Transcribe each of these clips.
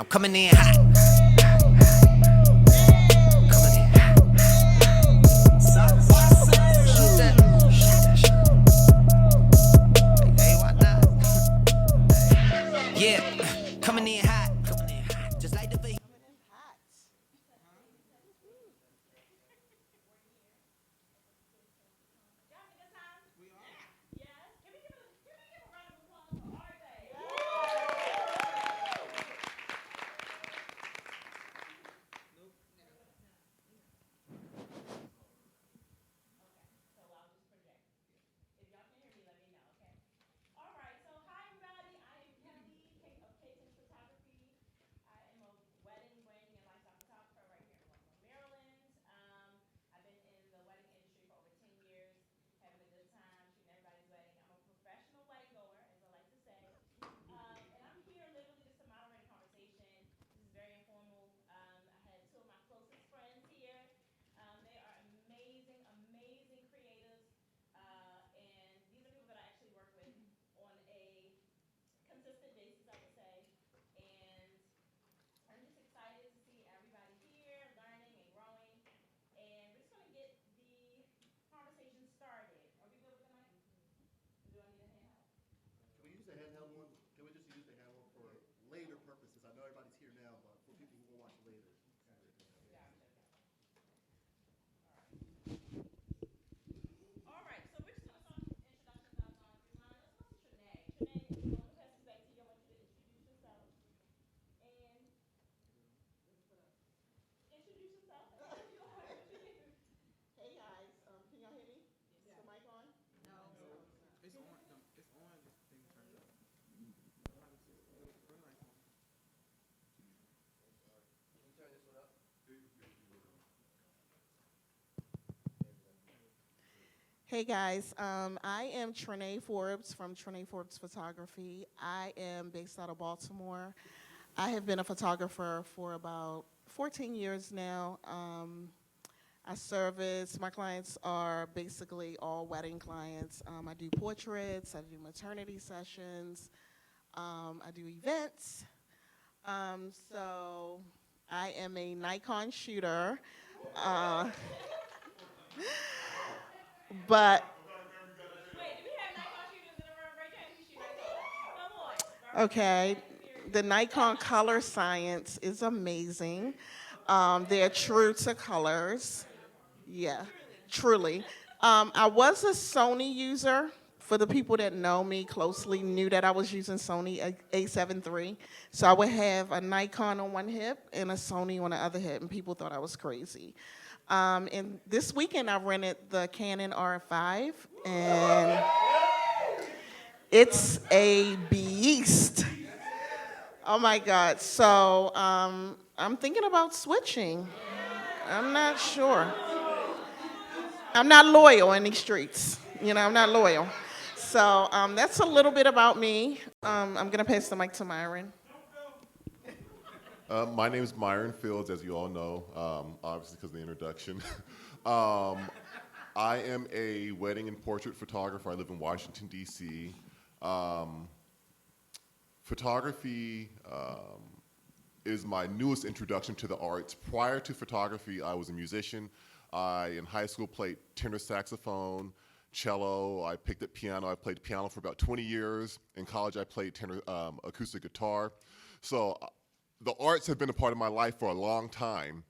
I'm coming in hot. Coming in hot. Shoot that. Hey, why not? Yeah, coming in hot. Coming in hot. Just like the vehicle. Can we use the handheld one? Can we just use the handheld for later purposes? I know everybody's here now, but for people who will watch later. Hey guys, can y'all hear me? Is the mic on? It's on. No, it's on. This thing turned up. Hey guys, I am Trinae Forbes from Trinae Forbes Photography. I am based out of Baltimore. I have been a photographer for about 14 years now. I service, my clients are basically all wedding clients. I do portraits, I do maternity sessions, I do events. So I am a Nikon shooter. Uh, but okay, the Nikon color science is amazing. They're true to colors. Yeah, truly. I was a Sony user. For the people that know me closely, knew that I was using Sony A7 III. So I would have a Nikon on one hip and a Sony on the other hip, and people thought I was crazy. And this weekend I rented the Canon R5, and it's a beast. Oh my God. So I'm thinking about switching. I'm not sure. I'm not loyal in these streets. You know, I'm not loyal. So that's a little bit about me. I'm going to pass the mic to Myron. My name is Myron Fields, as you all know, obviously because of the introduction. um, I am a wedding and portrait photographer. I live in Washington, D.C. Photography is my newest introduction to the arts. Prior to photography, I was a musician. I, in high school, played tenor saxophone, cello. I picked up piano. I played piano for about 20 years. In college, I played tenor acoustic guitar. So the arts have been a part of my life for a long time.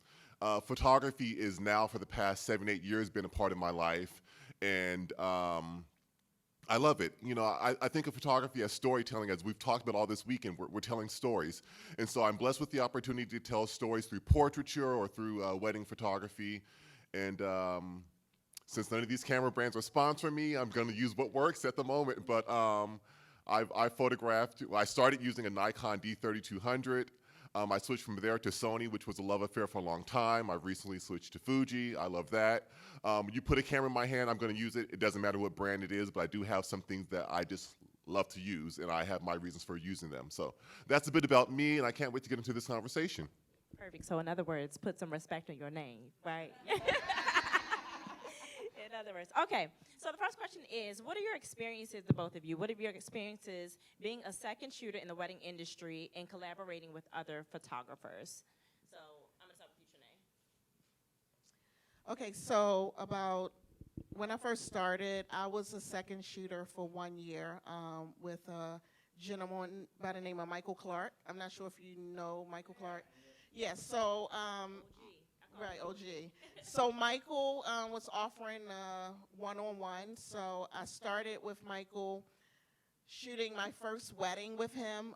Photography is now, for the past 7, 8 years, been a part of my life. And I love it. You know, I think of photography as storytelling, as we've talked about all this weekend. We're telling stories. And so I'm blessed with the opportunity to tell stories through portraiture or through wedding photography. And since none of these camera brands are sponsoring me, I'm going to use what works at the moment. But I photographed, I started using a Nikon D3200. I switched from there to Sony, which was a love affair for a long time. I've recently switched to Fuji. I love that. You put a camera in my hand, I'm going to use it. It doesn't matter what brand it is, but I do have some things that I just love to use, and I have my reasons for using them. So that's a bit about me, and I can't wait to get into this conversation. Perfect. So in other words, put some respect on your name, right? other words. Okay, so the first question is, what are your experiences, the both of you, what are your experiences being a second shooter in the wedding industry and collaborating with other photographers? So I'm gonna start with you, Trinae. Okay, so about when I first started, I was a second shooter for 1 year with a gentleman by the name of Michael Clark. I'm not sure if you know Michael Clark. Yes, so right, OG. So Michael was offering one-on-one. So I started with Michael shooting my first wedding with him.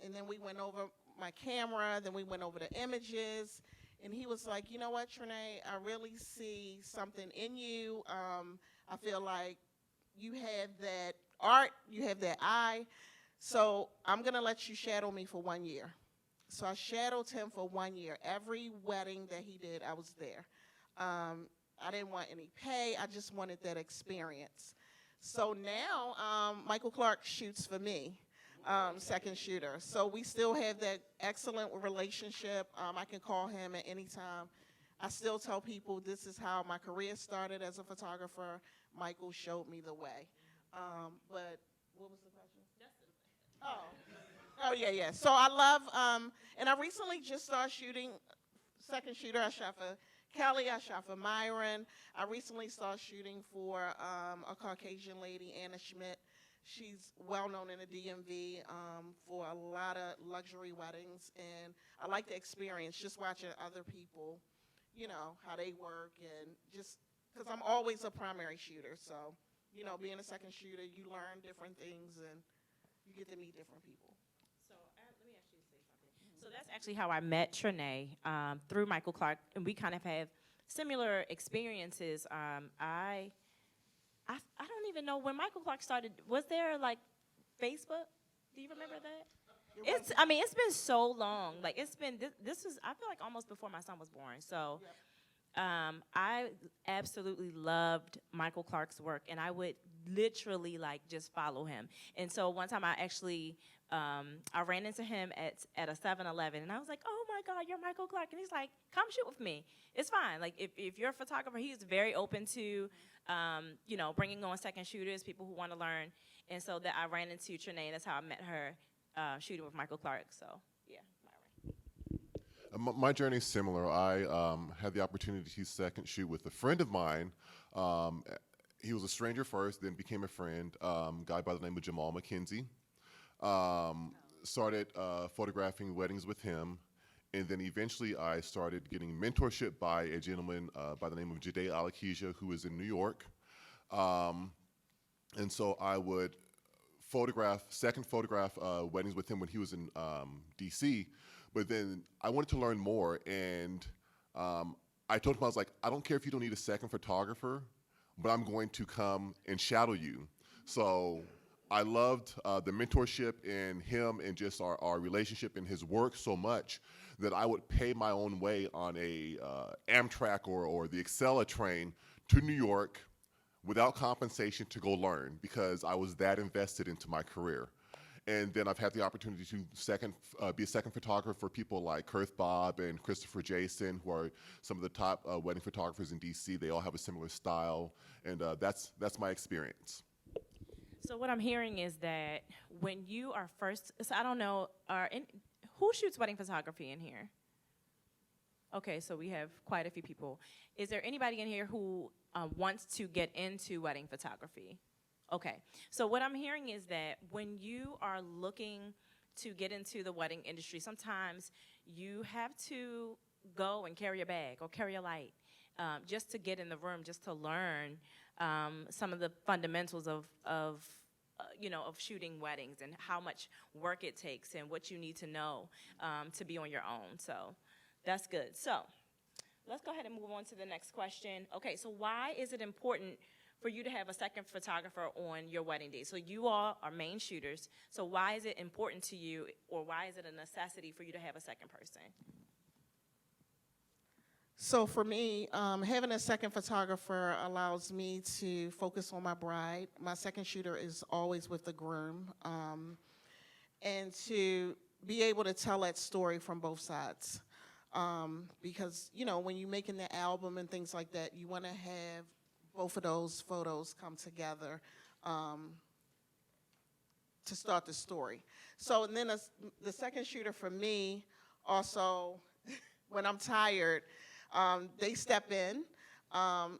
And then we went over my camera, then we went over the images. And he was like, you know what, Trinae, I really see something in you. I feel like you have that art, you have that eye. So I'm going to let you shadow me for 1 year. So I shadowed him for 1 year. Every wedding that he did, I was there. I didn't want any pay. I just wanted that experience. So now Michael Clark shoots for me, second shooter. So we still have that excellent relationship. I can call him at any time. I still tell people this is how my career started as a photographer. Michael showed me the way. But what was the question? Oh, yeah. So I love, and I recently just started shooting second shooter. I shot for Kelly, I shot for Myron. I recently started shooting for a Caucasian lady, Anna Schmidt. She's well known in the DMV for a lot of luxury weddings, and I like the experience, just watching other people, you know, how they work, and just, because I'm always a primary shooter, so, you know, being a second shooter, you learn different things, and you get to meet different people. So let me actually say something. So that's actually how I met Trinae, through Michael Clark, and we kind of have similar experiences. I don't even know when Michael Clark started. Was there like Facebook? Do you remember that? I mean, it's been so long. Like it's been. This was. I feel like almost before my son was born. So, I absolutely loved Michael Clark's work, and I would literally like just follow him. And so one time I actually I ran into him at a 7-Eleven, and I was like, oh my God, you're Michael Clark. And he's like, come shoot with me. It's fine. Like if you're a photographer, he's very open to you know, bringing on second shooters, people who want to learn. And so that I ran into Trinae, and that's how I met her shooting with Michael Clark. So yeah, Myron. My journey is similar. I had the opportunity to second shoot with a friend of mine. He was a stranger first, then became a friend, guy by the name of Jamal McKenzie. Started photographing weddings with him, and then eventually I started getting mentorship by a gentleman by the name of Jade Alakija, who is in New York. And so I would second photograph weddings with him when he was in DC, but then I wanted to learn more, and I told him, I was like, I don't care if you don't need a second photographer, but I'm going to come and shadow you. So I loved the mentorship in him and just our relationship and his work so much that I would pay my own way on a Amtrak or the Excella train to New York without compensation to go learn, because I was that invested into my career. And then I've had the opportunity to be a second photographer for people like Kurth Bob and Christopher Jason, who are some of the top wedding photographers in DC. They all have a similar style, and that's my experience. So what I'm hearing is that when you are first, so I don't know, who shoots wedding photography in here? Okay, so we have quite a few people. Is there anybody in here who wants to get into wedding photography? Okay, so what I'm hearing is that when you are looking to get into the wedding industry, sometimes you have to go and carry a bag or carry a light just to get in the room, just to learn some of the fundamentals of shooting weddings and how much work it takes and what you need to know to be on your own. So that's good. So let's go ahead and move on to the next question. Okay, so why is it important for you to have a second photographer on your wedding day? So you all are main shooters. So why is it important to you, or why is it a necessity for you to have a second person? So for me, having a second photographer allows me to focus on my bride. My second shooter is always with the groom, and to be able to tell that story from both sides. Because, you know, when you're making the album and things like that, you want to have both of those photos come together to start the story. So, and then the second shooter for me, also, when I'm tired, they step in.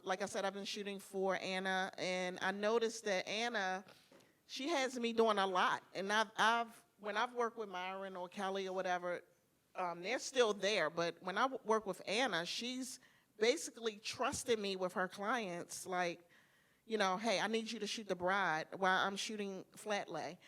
Like I said, I've been shooting for Anna, and I noticed that Anna, she has me doing a lot. And when I've worked with Myron or Kelly or whatever, they're still there. But when I work with Anna, she's basically trusted me with her clients, like, you know, hey, I need you to shoot the bride while I'm shooting flat lay.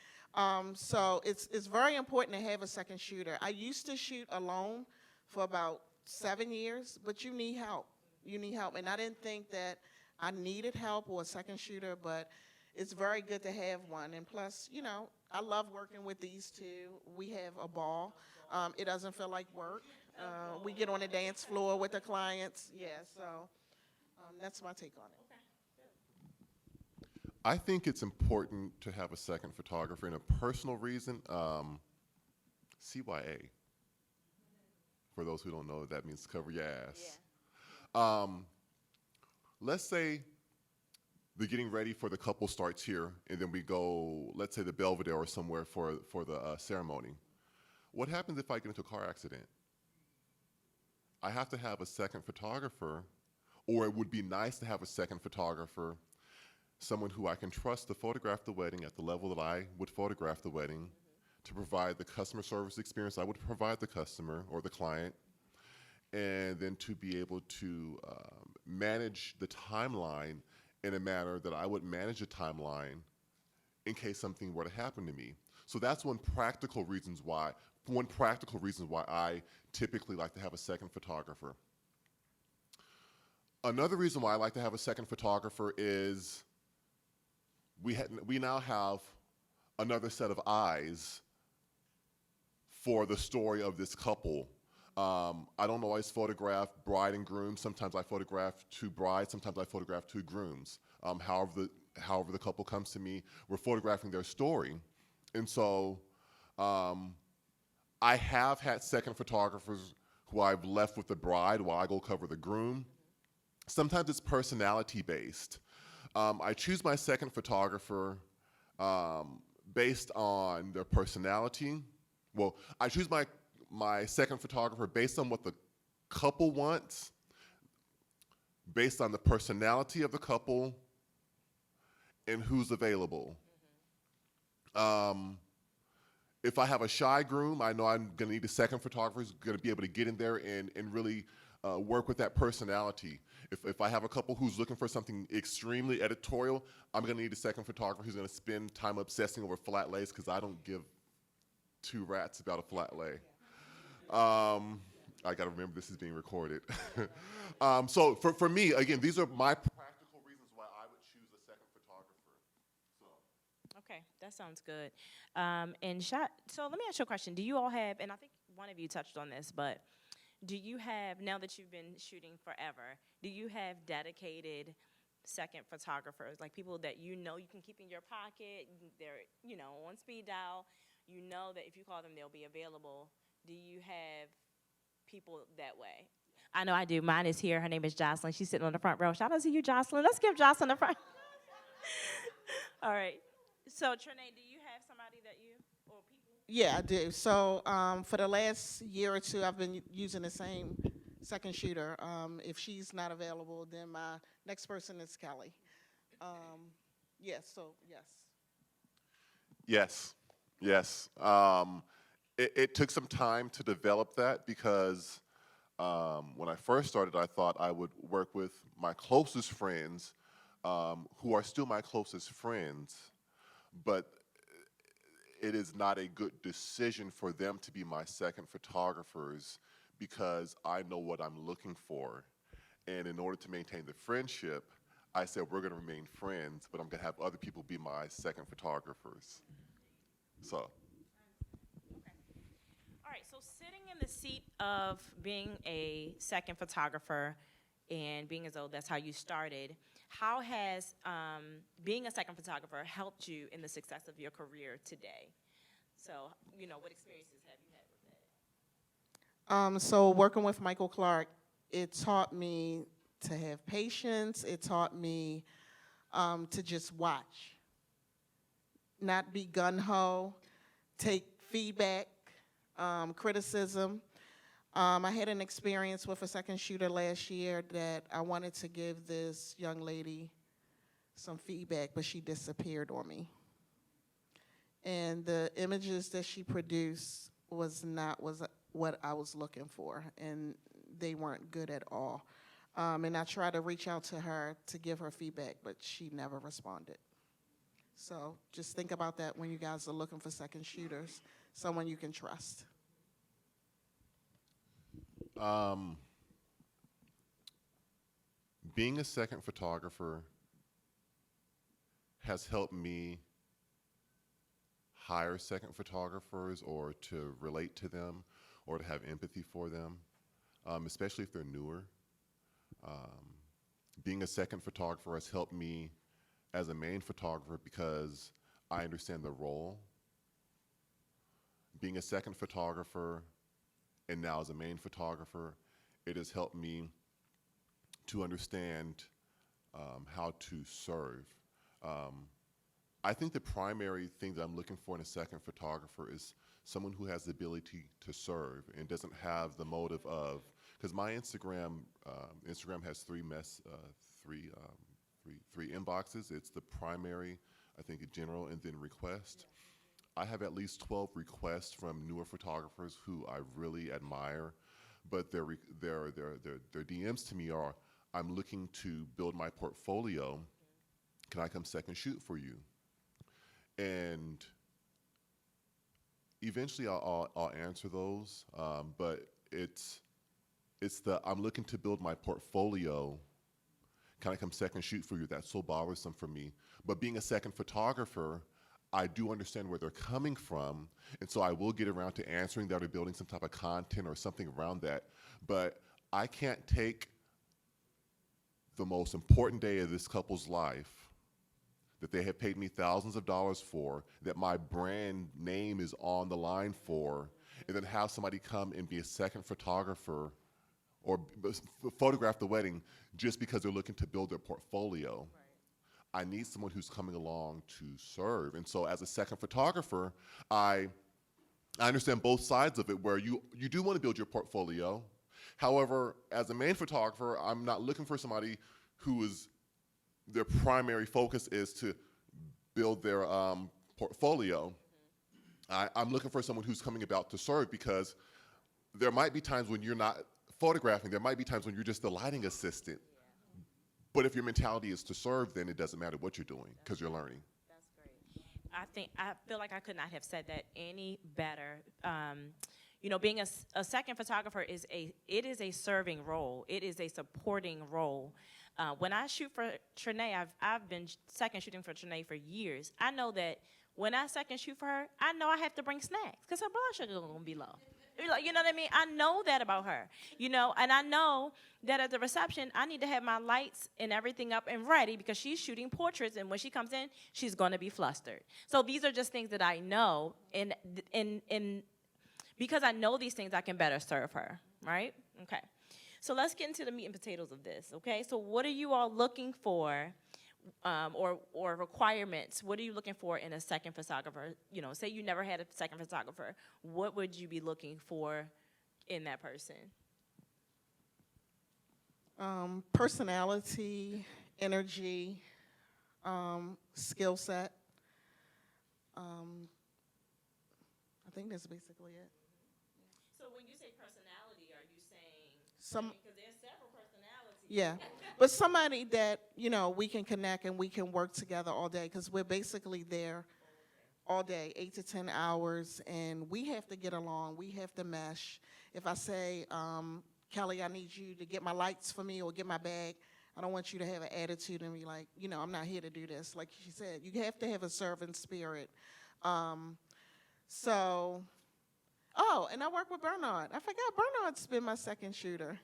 So it's very important to have a second shooter. I used to shoot alone for about 7 years, but you need help. You need help. And I didn't think that I needed help or a second shooter, but it's very good to have one. And plus, you know, I love working with these two. We have a ball. It doesn't feel like work. We get on the dance floor with the clients. Yeah, so that's my take on it. I think it's important to have a second photographer, and a personal reason, CYA. For those who don't know, that means cover your ass. Yeah. Let's say the getting ready for the couple starts here, and then we go, let's say the Belvedere or somewhere for the ceremony. What happens if I get into a car accident? I have to have a second photographer, or it would be nice to have a second photographer, someone who I can trust to photograph the wedding at the level that I would photograph the wedding, to provide the customer service experience I would provide the customer or the client, and then to be able to manage the timeline in a manner that I would manage a timeline in case something were to happen to me. So that's one practical reason why I typically like to have a second photographer. Another reason why I like to have a second photographer is we now have another set of eyes for the story of this couple. I don't always photograph bride and groom. Sometimes I photograph two brides, sometimes I photograph two grooms. However the couple comes to me, we're photographing their story. And so I have had second photographers who I've left with the bride while I go cover the groom. Sometimes it's personality based. I choose my second photographer based on their personality. Well, I choose my second photographer based on what the couple wants, based on the personality of the couple, and who's available. If I have a shy groom, I know I'm gonna need a second photographer who's gonna be able to get in there and really work with that personality. If I have a couple who's looking for something extremely editorial, I'm gonna need a second photographer who's gonna spend time obsessing over flat lays, because I don't give two rats about a flat lay. I gotta remember this is being recorded. So for me, again, these are my practical reasons why I would choose a second photographer. So. Okay, that sounds good. So let me ask you a question. Do you all have, and I think one of you touched on this, but do you have, now that you've been shooting forever, do you have dedicated second photographers, like people that you know you can keep in your pocket, they're, you know, on speed dial, you know that if you call them, they'll be available? Do you have people that way? I know I do. Mine is here. Her name is Jocelyn. She's sitting on the front row. Shout out to you, Jocelyn. Let's give Jocelyn the front. All right. So, Trinae, do you have somebody that you, or people? Yeah, I do. So for the last year or two, I've been using the same second shooter. If she's not available, then my next person is Kelly. Yes, so yes. Yes. It took some time to develop that, because when I first started, I thought I would work with my closest friends, who are still my closest friends, but it is not a good decision for them to be my second photographers, because I know what I'm looking for. And in order to maintain the friendship, I said we're gonna remain friends, but I'm gonna have other people be my second photographers. So. All right, so sitting in the seat of being a second photographer and being as though that's how you started, how has being a second photographer helped you in the success of your career today? So, you know, what experiences have you had with that? So working with Michael Clark, it taught me to have patience. It taught me to just watch, not be gun-ho, take feedback, criticism. I had an experience with a second shooter last year that I wanted to give this young lady some feedback, but she disappeared on me. And the images that she produced was not what I was looking for, and they weren't good at all. And I tried to reach out to her to give her feedback, but she never responded. So just think about that when you guys are looking for second shooters, someone you can trust. Being a second photographer has helped me hire second photographers or to relate to them or to have empathy for them, especially if they're newer. Being a second photographer has helped me as a main photographer because I understand the role. Being a second photographer and now as a main photographer, it has helped me to understand how to serve. I think the primary thing that I'm looking for in a second photographer is someone who has the ability to serve and doesn't have the motive of, because my Instagram has three inboxes. It's the primary, I think, general, and then request. I have at least 12 requests from newer photographers who I really admire, but their DMs to me are, I'm looking to build my portfolio. Can I come second shoot for you? And eventually I'll answer those, but it's the, I'm looking to build my portfolio. Can I come second shoot for you? That's so bothersome for me. But being a second photographer, I do understand where they're coming from, and so I will get around to answering that or building some type of content or something around that. But I can't take the most important day of this couple's life that they have paid me thousands of dollars for, that my brand name is on the line for, and then have somebody come and be a second photographer or photograph the wedding just because they're looking to build their portfolio. Right. I need someone who's coming along to serve. And so as a second photographer, I understand both sides of it, where you do want to build your portfolio. However, as a main photographer, I'm not looking for somebody who is, their primary focus is to build their portfolio. I'm looking for someone who's coming about to serve, because there might be times when you're not photographing, there might be times when you're just the lighting assistant. Yeah. But if your mentality is to serve, then it doesn't matter what you're doing, because you're learning. That's great. I feel like I could not have said that any better. You know, being a second photographer is a serving role. It is a supporting role. When I shoot for Trinae, I've been second shooting for Trinae for years. I know that when I second shoot for her, I know I have to bring snacks because her blood sugar is going to be low. You know what I mean? I know that about her, you know, and I know that at the reception, I need to have my lights and everything up and ready because she's shooting portraits, and when she comes in, she's going to be flustered. So these are just things that I know, and because I know these things, I can better serve her, right? Okay. So let's get into the meat and potatoes of this, okay? So what are you all looking for, or requirements? What are you looking for in a second photographer? You know, say you never had a second photographer. What would you be looking for in that person? Personality, energy, skill set. I think that's basically it. So when you say personality, are you saying, Some, because there's several personalities. yeah, but somebody that, you know, we can connect and we can work together all day, because we're basically there all day, 8 to 10 hours, and we have to get along, we have to mesh. If I say, Kelly, I need you to get my lights for me or get my bag, I don't want you to have an attitude and be like, you know, I'm not here to do this. Like she said, you have to have a servant spirit. Oh, and I work with Bernard. I forgot Bernard's been my second shooter.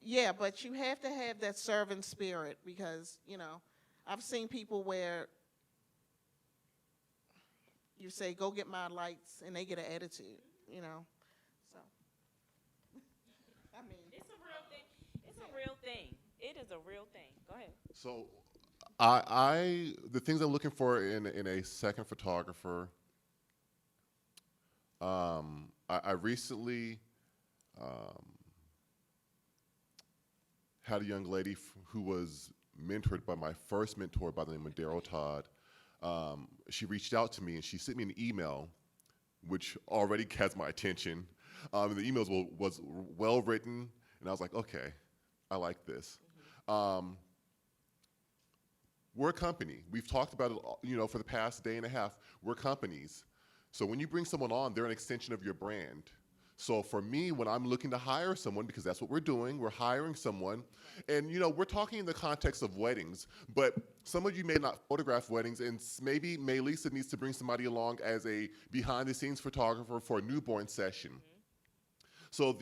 Yeah, but you have to have that servant spirit, because, you know, I've seen people where you say, go get my lights, and they get an attitude, you know. So, I mean. It's a real thing. It's a real thing. It is a real thing. Go ahead. So, the things I'm looking for in a second photographer. I recently had a young lady who was mentored by my first mentor by the name of Daryl Todd. She reached out to me and she sent me an email, which already has my attention. The email was well written, and I was like, okay, I like this. We're a company. We've talked about it, for the past day and a half. We're companies. So when you bring someone on, they're an extension of your brand. So for me, when I'm looking to hire someone, because that's what we're doing, we're hiring someone, and we're talking in the context of weddings, but some of you may not photograph weddings, and maybe Maylisa needs to bring somebody along as a behind-the-scenes photographer for a newborn session. So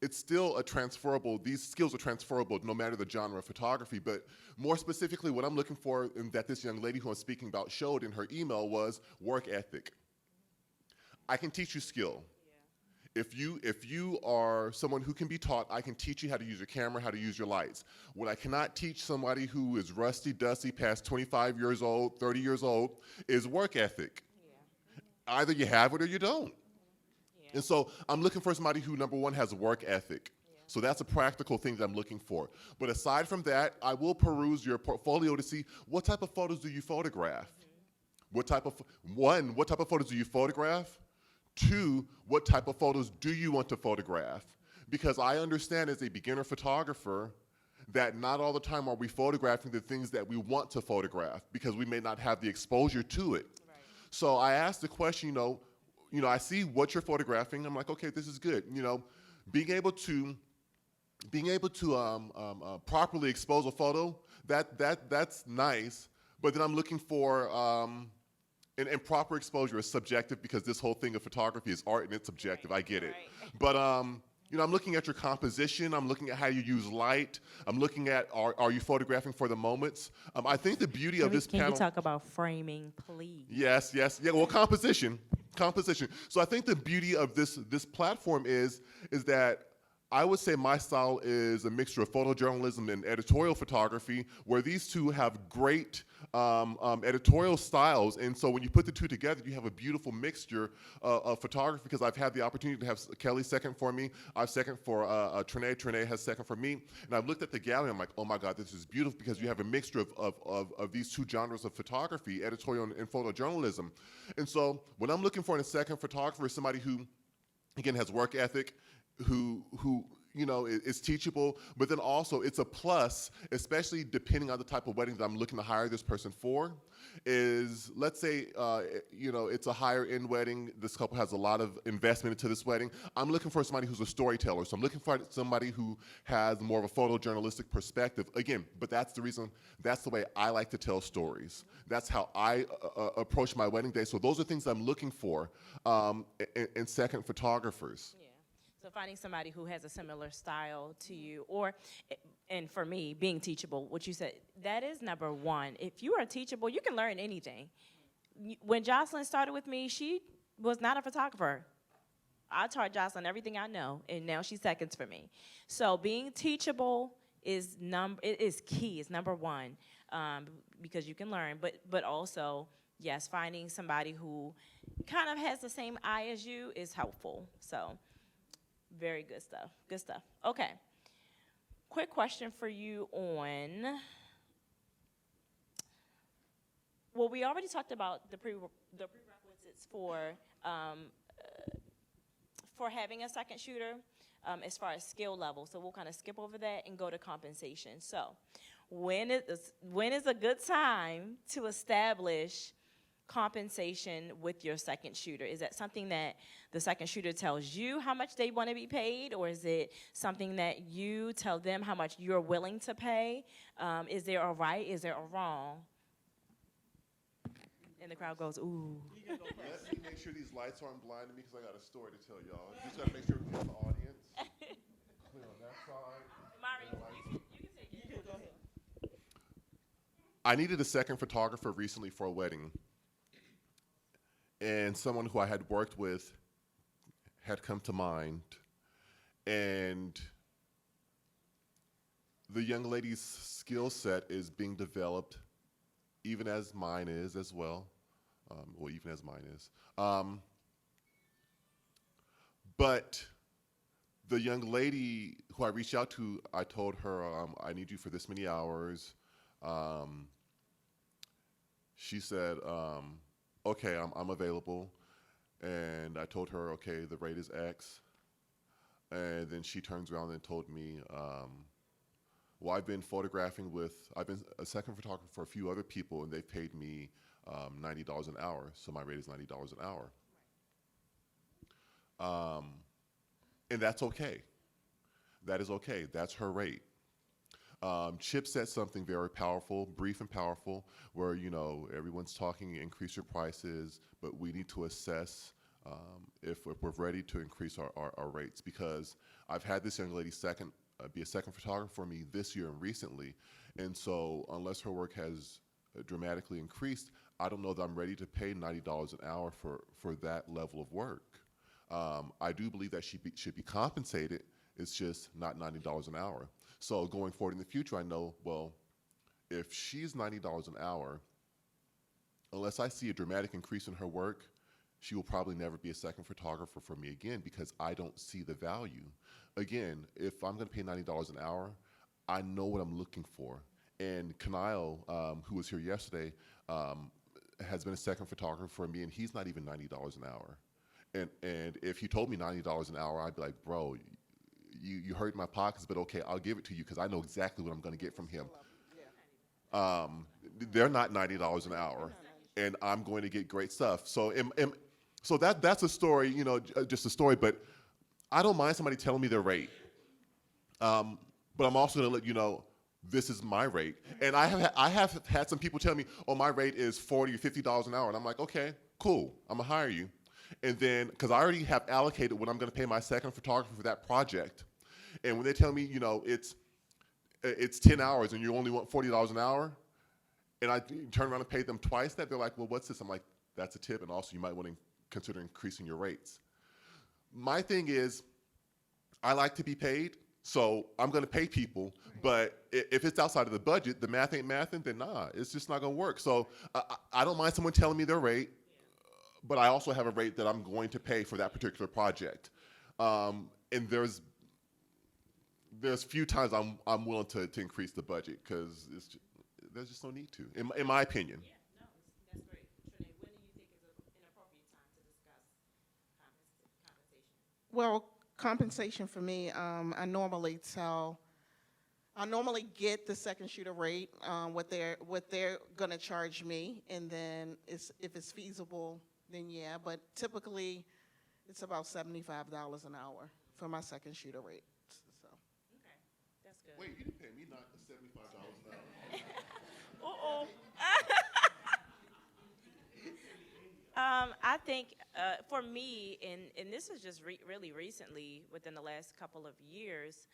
it's still these skills are transferable no matter the genre of photography, but more specifically what I'm looking for and that this young lady who I'm speaking about showed in her email was work ethic. I can teach you skill. Yeah. If you are someone who can be taught, I can teach you how to use your camera, how to use your lights. What I cannot teach somebody who is rusty, dusty, past 25 years old, 30 years old, is work ethic. Yeah. Either you have it or you don't. Yeah. And so I'm looking for somebody who, number one, has work ethic. Yeah. So that's a practical thing that I'm looking for. But aside from that, I will peruse your portfolio to see what type of photos do you photograph? Mm-hmm. What type of photos do you photograph? 2, what type of photos do you want to photograph? Because I understand as a beginner photographer that not all the time are we photographing the things that we want to photograph because we may not have the exposure to it. Right. So I asked the question, I see what you're photographing. I'm like, okay, this is good. Being able to properly expose a photo, that's nice. But then I'm looking for and proper exposure is subjective because this whole thing of photography is art and it's subjective. Right, I get it. Right. But I'm looking at your composition. I'm looking at how you use light. I'm looking at are you photographing for the moments. I think the beauty of this panel. Can you talk about framing, please? Yes. Yeah. Well, composition. So I think the beauty of this platform is that I would say my style is a mixture of photojournalism and editorial photography, where these two have great editorial styles. And so when you put the two together, you have a beautiful mixture of photography, because I've had the opportunity to have Kelly second for me. I've second for Trinae. Trinae has second for me. And I've looked at the gallery, I'm like, oh my God, this is beautiful, because you have a mixture of these two genres of photography, editorial and photojournalism. And so what I'm looking for in a second photographer is somebody who, again, has work ethic, who is teachable, but then also it's a plus, especially depending on the type of wedding that I'm looking to hire this person for, is, let's say, it's a higher end wedding. This couple has a lot of investment into this wedding. I'm looking for somebody who's a storyteller. So I'm looking for somebody who has more of a photojournalistic perspective. Again, but that's the way I like to tell stories. That's how I approach my wedding day. So those are things I'm looking for in second photographers. Yeah. So finding somebody who has a similar style to you, and for me, being teachable, what you said, that is number one. If you are teachable, you can learn anything. When Jocelyn started with me, she was not a photographer. I taught Jocelyn everything I know, and now she's seconds for me. So being teachable is key. It's number one, because you can learn, but also, yes, finding somebody who kind of has the same eye as you is helpful. So. Very good stuff. Good stuff. Okay. Quick question for you on. Well, we already talked about the prerequisites for having a second shooter, as far as skill level. So we'll kind of skip over that and go to compensation. So, when is a good time to establish compensation with your second shooter? Is that something that the second shooter tells you how much they want to be paid, or is it something that you tell them how much you're willing to pay? Is there a right? Is there a wrong? And the crowd goes, ooh. Let me make sure these lights aren't blinding me, because I got a story to tell y'all. Just got to make sure we have the audience clear on that side. Mari, you can take it. You can go ahead. I needed a second photographer recently for a wedding. And someone who I had worked with had come to mind. And the young lady's skill set is being developed, even as mine is as well. Well, even as mine is. But the young lady who I reached out to, I told her, I need you for this many hours. She said, okay, I'm available. And I told her, okay, the rate is X. And then she turns around and told me, well, I've been a second photographer for a few other people, and they've paid me $90 an hour, so my rate is $90 an hour. And that's okay. That is okay. That's her rate. Chip said something very powerful, brief and powerful, where, you know, everyone's talking increase your prices, but we need to assess if we're ready to increase our rates, because I've had this young lady be a second photographer for me this year and recently, and so unless her work has dramatically increased, I don't know that I'm ready to pay $90 an hour for that level of work. I do believe that she should be compensated. It's just not $90 an hour. So going forward in the future, I know, well, if she's $90 an hour, unless I see a dramatic increase in her work, she will probably never be a second photographer for me again, because I don't see the value. Again, if I'm gonna pay $90 an hour, I know what I'm looking for. And Kanile, who was here yesterday, has been a second photographer for me, and he's not even $90 an hour. And if he told me $90 an hour, I'd be like, bro, you hurt my pockets, but okay, I'll give it to you, because I know exactly what I'm gonna get from him. They're not $90 an hour, and I'm going to get great stuff. So so that's a story, you know, just a story, but I don't mind somebody telling me their rate. But I'm also gonna let you know, this is my rate. And I have had some people tell me, oh, my rate is $40 or $50 an hour. And I'm like, okay, cool, I'm gonna hire you. And then, because I already have allocated what I'm gonna pay my second photographer for that project. And when they tell me, you know, it's 10 hours and you only want $40 an hour, and I turn around and pay them twice that, they're like, well, what's this? I'm like, that's a tip, and also you might want to consider increasing your rates. My thing is, I like to be paid, so I'm gonna pay people, but if it's outside of the budget, the math ain't mathing, then nah, it's just not gonna work. So I don't mind someone telling me their rate, but I also have a rate that I'm going to pay for that particular project. And there's few times I'm willing to increase the budget, because there's just no need to, in my opinion. Yeah, no, that's great. Trinae, when do you think is an appropriate time to discuss compensation? Well, compensation for me, I normally get the second shooter rate, what they're gonna charge me, and then if it's feasible, then yeah. But typically, it's about $75 an hour for my second shooter rate. So. Okay, that's good. Wait, you didn't pay me not $75 an hour. Uh-oh. I think for me, and this is just really recently, within the last couple of years,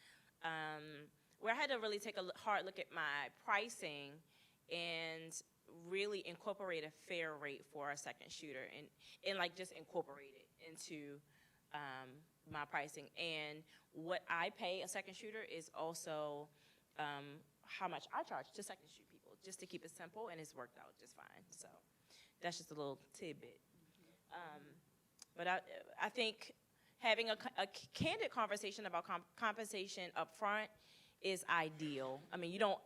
where I had to really take a hard look at my pricing and really incorporate a fair rate for a second shooter, and like just incorporate it into my pricing. And what I pay a second shooter is also how much I charge to second shoot people, just to keep it simple, and it's worked out just fine. So that's just a little tidbit. But I think having a candid conversation about compensation up front is ideal. I mean, you don't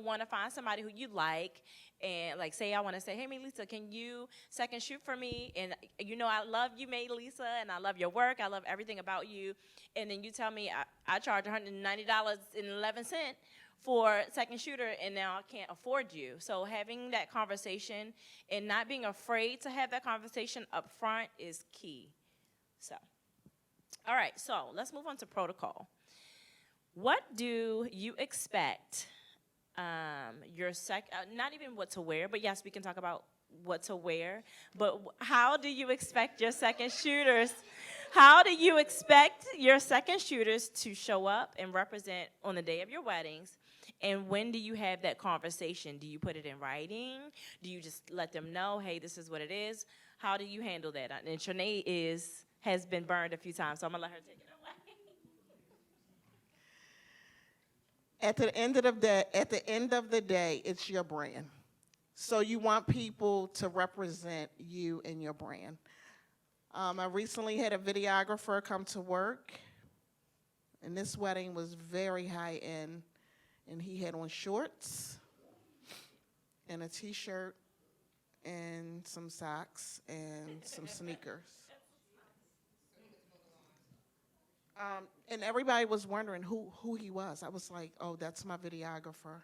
want to find somebody who you like, and like say I want to say, hey, Melissa, can you second shoot for me? And you know I love you, Melissa, and I love your work. I love everything about you. And then you tell me I charge $190.11 for second shooter, and now I can't afford you. So having that conversation and not being afraid to have that conversation up front is key. So, all right, so let's move on to protocol. What do you expect not even what to wear, but yes, we can talk about what to wear, but how do you expect your second shooters, to show up and represent on the day of your weddings? And when do you have that conversation? Do you put it in writing? Do you just let them know, hey, this is what it is? How do you handle that? And Trinae has been burned a few times, so I'm gonna let her take it away. At the end of the day, it's your brand. So you want people to represent you and your brand. I recently had a videographer come to work, and this wedding was very high end, and he had on shorts and a t-shirt and some socks and some sneakers. And everybody was wondering who he was. I was like, oh, that's my videographer.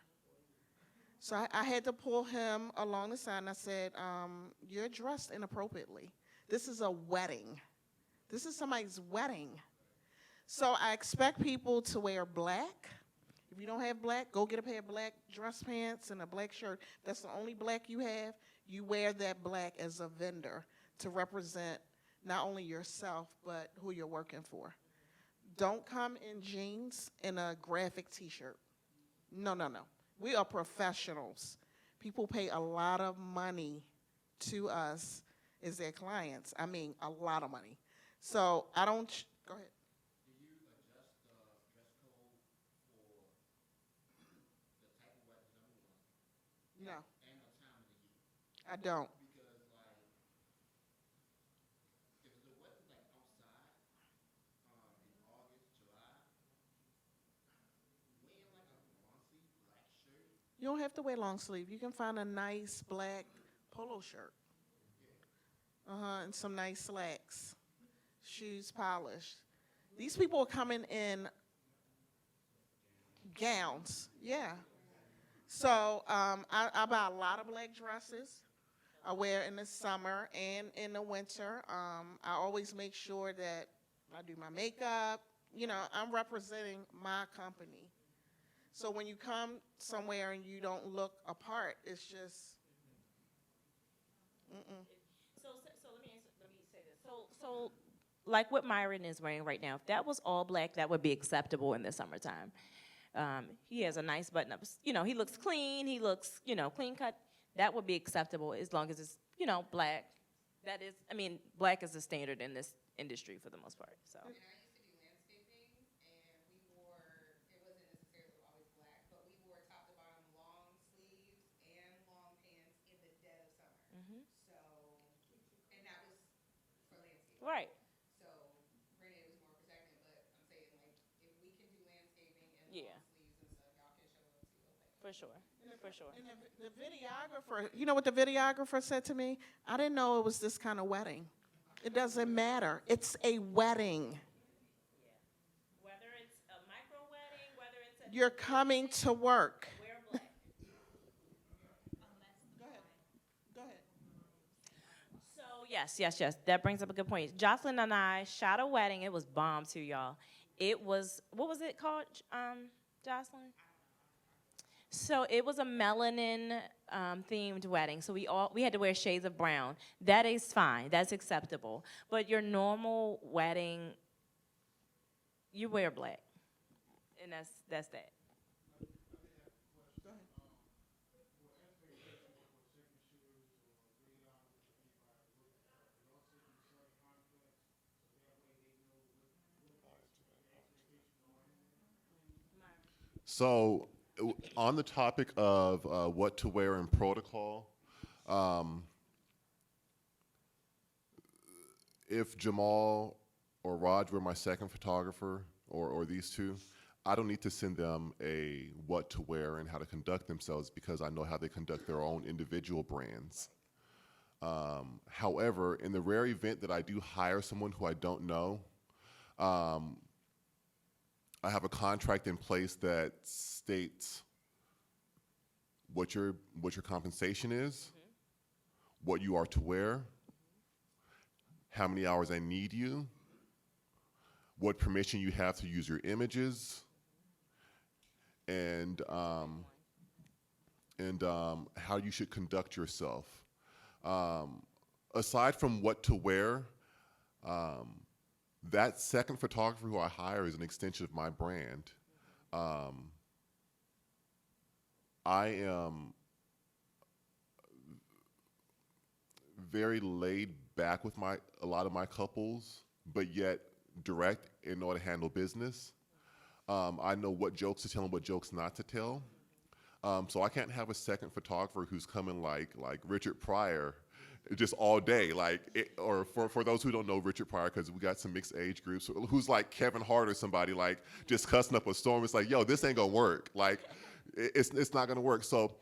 So I had to pull him along the side, and I said, you're dressed inappropriately. This is a wedding. This is somebody's wedding. So I expect people to wear black. If you don't have black, go get a pair of black dress pants and a black shirt. That's the only black you have. You wear that black as a vendor to represent not only yourself, but who you're working for. Don't come in jeans and a graphic t-shirt. No, no, no. We are professionals. People pay a lot of money to us as their clients. I mean, a lot of money. So I don't, go ahead. Do you adjust the dress code for the type of wedding, number one, No, and the time of the year? I don't. Because like, if the wedding's like outside, in August, July, wearing like a long sleeve black shirt, You don't have to wear long sleeve. You can find a nice black polo shirt. And some nice slacks. Shoes polished. These people are coming in gowns. Yeah. So I buy a lot of black dresses. I wear in the summer and in the winter. I always make sure that I do my makeup. You know, I'm representing my company. So when you come somewhere and you don't look apart, it's just, So let me say this. So like what Myron is wearing right now, if that was all black, that would be acceptable in the summertime. He has a nice button up. You know, he looks clean. He looks, you know, clean cut. That would be acceptable as long as it's, you know, black. That is, I mean, black is the standard in this industry for the most part. So. And I used to do landscaping, and we wore, it wasn't necessarily always black, but we wore top to bottom long sleeves and long pants in the dead of summer. So, and that was for landscaping. Right. So, granted, it was more protected, but I'm saying, like, if we can do landscaping and Yeah. long sleeves and stuff, y'all can show up too, okay? For sure. For sure. and the videographer, you know what the videographer said to me? I didn't know it was this kind of wedding. It doesn't matter. It's a wedding. Whether it's a micro wedding, whether it's a You're coming to work. wear black. Go ahead. Go ahead. So yes. That brings up a good point. Jocelyn and I shot a wedding. It was bomb too, y'all. It was, what was it called, Jocelyn? So it was a melanin themed wedding. So we had to wear shades of brown. That is fine. That's acceptable. But your normal wedding, you wear black, and that's that. So, on the topic of what to wear in protocol, if Jamal or Raj were my second photographer, or these two, I don't need to send them a what to wear and how to conduct themselves because I know how they conduct their own individual brands. However, in the rare event that I do hire someone who I don't know, I have a contract in place that states what your compensation is, what you are to wear, how many hours I need you, what permission you have to use your images, and how you should conduct yourself. Aside from what to wear, that second photographer who I hire is an extension of my brand. I am very laid back with a lot of my couples, but yet direct in order to handle business. I know what jokes to tell and what jokes not to tell. So I can't have a second photographer who's coming like Richard Pryor just all day, or for those who don't know Richard Pryor, because we got some mixed age groups, who's like Kevin Hart or somebody, like just cussing up a storm. It's like, yo, this ain't gonna work. Like, it's not gonna work. So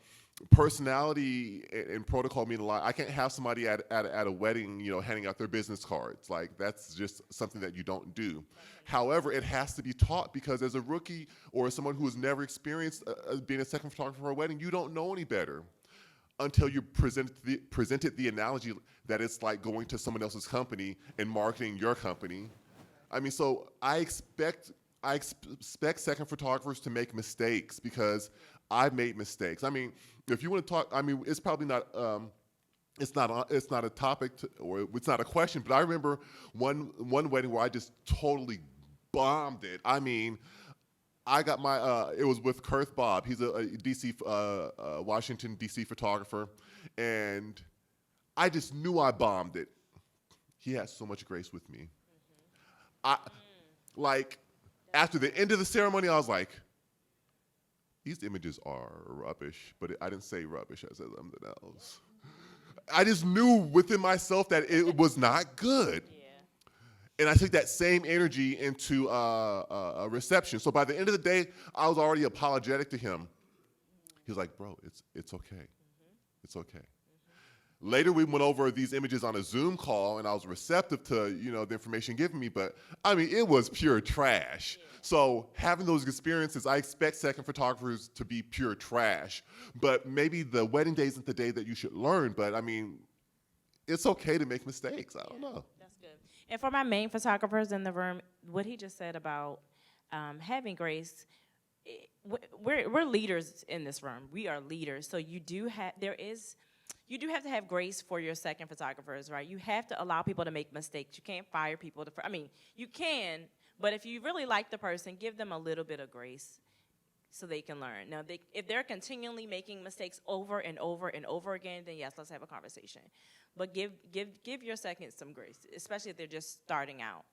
personality and protocol mean a lot. I can't have somebody at a wedding, handing out their business cards. Like, that's just something that you don't do. However, it has to be taught, because as a rookie or as someone who has never experienced being a second photographer for a wedding, you don't know any better until you presented the analogy that it's like going to someone else's company and marketing your company. I mean, so I expect second photographers to make mistakes, because I've made mistakes. I mean, if you want to talk, I mean, it's probably not, it's not a topic or it's not a question, but I remember one wedding where I just totally bombed it. I mean, I got my, it was with Kurth Bob. He's a DC, Washington, DC photographer. And I just knew I bombed it. He had so much grace with me. After the end of the ceremony, I was like, these images are rubbish, but I didn't say rubbish, I said something else. I just knew within myself that it was not good. Yeah. And I took that same energy into a reception. So by the end of the day, I was already apologetic to him. He was like, bro, it's okay. It's okay. Later, we went over these images on a Zoom call, and I was receptive to, the information given me, but I mean, it was pure trash. Yeah. So having those experiences, I expect second photographers to be pure trash, but maybe the wedding day isn't the day that you should learn, but I mean, it's okay to make mistakes. I don't know. That's good. And for my main photographers in the room, what he just said about having grace, we're leaders in this room. We are leaders, so you do have to have grace for your second photographers, right? You have to allow people to make mistakes. You can't fire people. I mean, you can, but if you really like the person, give them a little bit of grace so they can learn. Now, if they're continually making mistakes over and over and over again, then yes, let's have a conversation. But give your seconds some grace, especially if they're just starting out.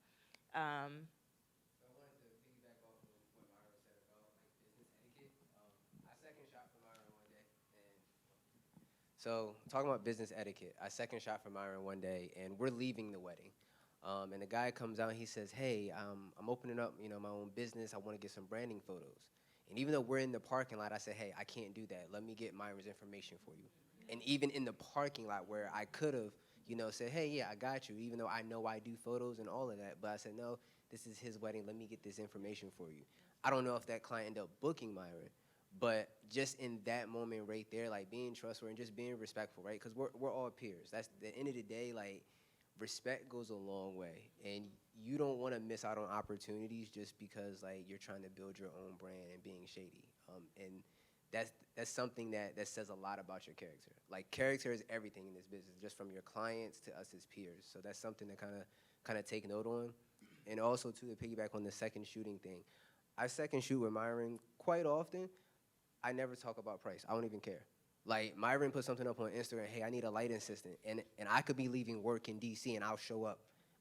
So talking about business etiquette, I second shot for Myron one day, and we're leaving the wedding. And the guy comes out, and he says, hey, I'm opening up, my own business. I want to get some branding photos. And even though we're in the parking lot, I said, hey, I can't do that. Let me get Myron's information for you. And even in the parking lot where I could have, said, hey, yeah, I got you, even though I know I do photos and all of that. But I said, no, this is his wedding. Let me get this information for you. I don't know if that client ended up booking Myron. But just in that moment right there, like being trustworthy and just being respectful, right? Because we're all peers. That's the end of the day, like respect goes a long way. And you don't want to miss out on opportunities just because like you're trying to build your own brand and being shady. And that's something that says a lot about your character. Like character is everything in this business, just from your clients to us as peers. So that's something to kind of take note on. And also too, to piggyback on the second shooting thing, I second shoot with Myron quite often. I never talk about price. I don't even care. Like, Myron put something up on Instagram, hey, I need a lighting assistant. And I could be leaving work in D.C. and I'll show up.